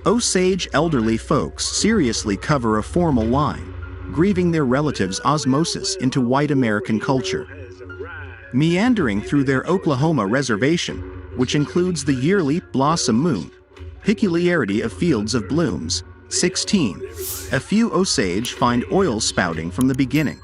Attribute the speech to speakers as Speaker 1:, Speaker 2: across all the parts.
Speaker 1: Osage elderly folks seriously cover a formal line, grieving their relatives' osmosis into white American culture. Meandering through their Oklahoma reservation, which includes the yearly Blossom Moon, peculiarity of Fields of Blooms, 16, a few Osage find oil spouting from the beginning.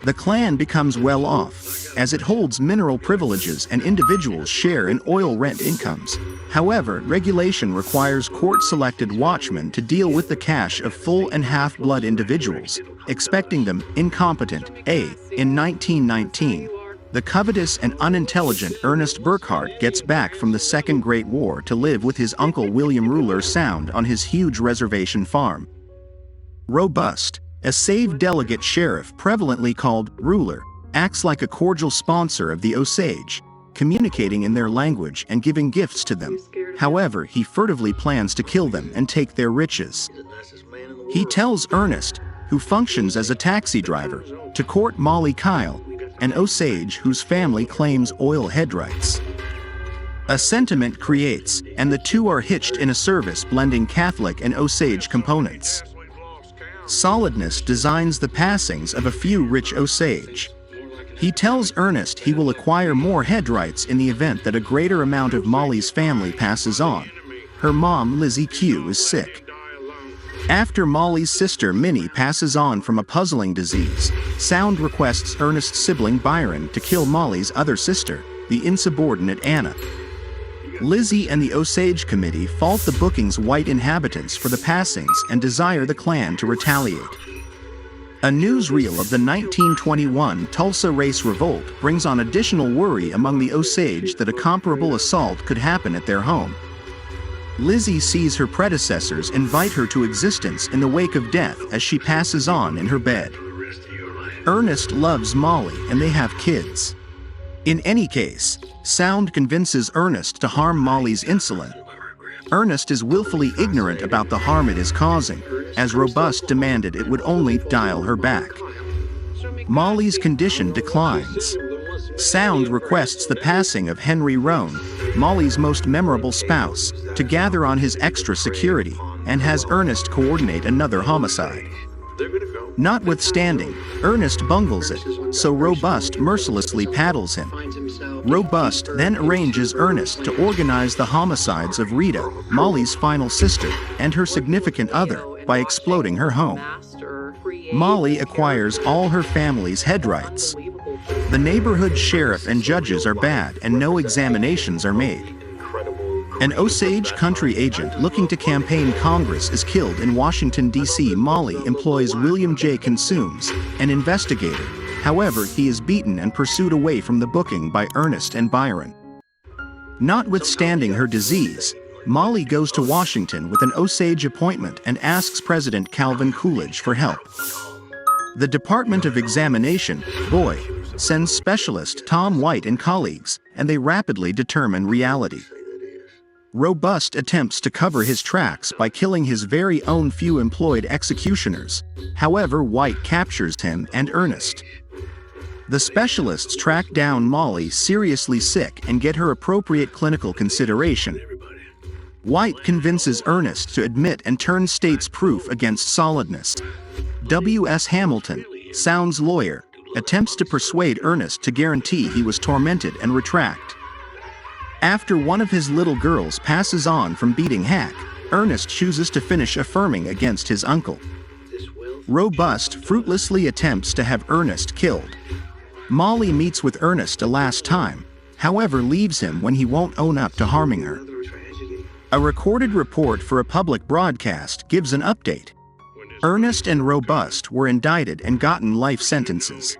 Speaker 1: The clan becomes well off, as it holds mineral privileges and individuals share in oil rent incomes. However, regulation requires court-selected watchmen to deal with the cash of full and half-blood individuals, expecting them incompetent. In 1919, the covetous and unintelligent Ernest Burkhart gets back from the Second Great War to live with his uncle William Ruler Sound on his huge reservation farm. Robust, a saved delegate sheriff prevalently called Ruler, acts like a cordial sponsor of the Osage, communicating in their language and giving gifts to them. However, he furtively plans to kill them and take their riches. He tells Ernest, who functions as a taxi driver, to court Molly Kyle, an Osage whose family claims oil headrights. A sentiment creates, and the two are hitched in a service blending Catholic and Osage components. Solidness designs the passings of a few rich Osage. He tells Ernest he will acquire more headrights in the event that a greater amount of Molly's family passes on. Her mom, Lizzie Q, is sick. After Molly's sister Minnie passes on from a puzzling disease, Sound requests Ernest's sibling Byron to kill Molly's other sister, the insubordinate Anna. Lizzie and the Osage Committee fault the booking's white inhabitants for the passings and desire the clan to retaliate. A newsreel of the 1921 Tulsa Race Revolt brings on additional worry among the Osage that a comparable assault could happen at their home. Lizzie sees her predecessors invite her to existence in the wake of death as she passes on in her bed. Ernest loves Molly and they have kids. In any case, Sound convinces Ernest to harm Molly's insulin. Ernest is willfully ignorant about the harm it is causing, as Robust demanded it would only dial her back. Molly's condition declines. Sound requests the passing of Henry Roan, Molly's most memorable spouse, to gather on his extra security, and has Ernest coordinate another homicide. Notwithstanding, Ernest bungles it, so Robust mercilessly paddles him. Robust then arranges Ernest to organize the homicides of Rita, Molly's final sister, and her significant other, by exploding her home. Molly acquires all her family's headrights. The neighborhood sheriff and judges are bad and no examinations are made. An Osage country agent looking to campaign Congress is killed in Washington, D.C. Molly employs William J. Consumes, an investigator. However, he is beaten and pursued away from the booking by Ernest and Byron. Notwithstanding her disease, Molly goes to Washington with an Osage appointment and asks President Calvin Coolidge for help. The Department of Examination, BOY, sends specialist Tom White and colleagues, and they rapidly determine reality. Robust attempts to cover his tracks by killing his very own few employed executioners. However, White captures him and Ernest. The specialists track down Molly seriously sick and get her appropriate clinical consideration. White convinces Ernest to admit and turn state's proof against solidness. W.S. Hamilton, Sound's lawyer, attempts to persuade Ernest to guarantee he was tormented and retract. After one of his little girls passes on from beating Hack, Ernest chooses to finish affirming against his uncle. Robust fruitlessly attempts to have Ernest killed. Molly meets with Ernest a last time, however leaves him when he won't own up to harming her. A recorded report for a public broadcast gives an update. Ernest and Robust were indicted and gotten life sentences.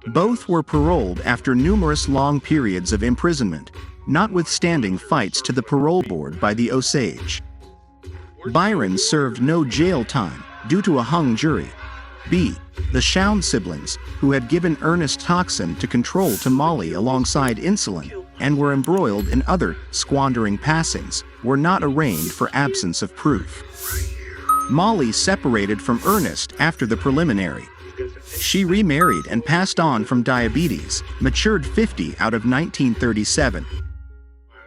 Speaker 1: Both were paroled after numerous long periods of imprisonment, notwithstanding fights to the parole board by the Osage. Byron served no jail time due to a hung jury. B. The Shound siblings, who had given Ernest toxin to control to Molly alongside insulin, and were embroiled in other squandering passings, were not arraigned for absence of proof. Molly separated from Ernest after the preliminary. She remarried and passed on from diabetes, matured 50 out of 1937.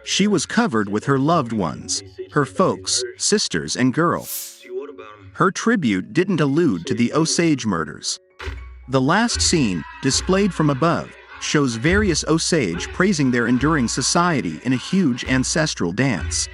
Speaker 1: She was covered with her loved ones, her folks, sisters and girl. Her tribute didn't allude to the Osage murders. The last scene, displayed from above, shows various Osage praising their enduring society in a huge ancestral dance.